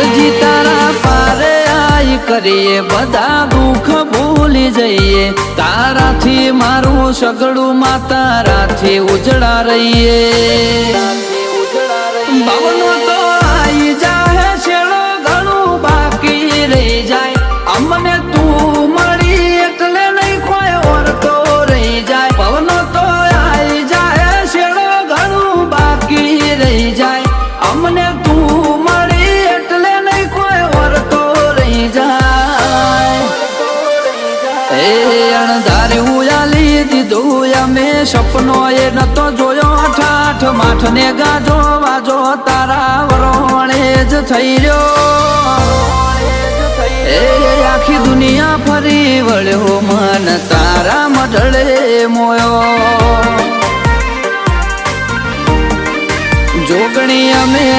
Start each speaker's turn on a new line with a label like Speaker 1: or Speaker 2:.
Speaker 1: હજી તારા પારે આઈ કરીએ બધા દુઃખ ભૂલી જઈએ તારાથી મારું સગડું માં તારાથી ઉજળા રહીએ ભાવનો તો આઈ જાહે છેડો ઘણું બાકી રહી જાય અમને તું મળી એટલે નહીં કોઈ ઓરતો રહી જાય ભાવનો તો આઈ જાય છેડો ઘણું બાકી રહી જાય અમને તું મળી એટલે નહીં કોઈ ઓરતો રહી જાય એ અણધાર્યું આલી દીધું અમે સપનો એ નતો જોયો ઠાઠ માઠ ને ગાજો વાજો તારા વરોણે જ થઈ રહ્યો એ આખી દુનિયા ફરી વળ્યો મન તારા મઢળે મોયો જોગણી અમે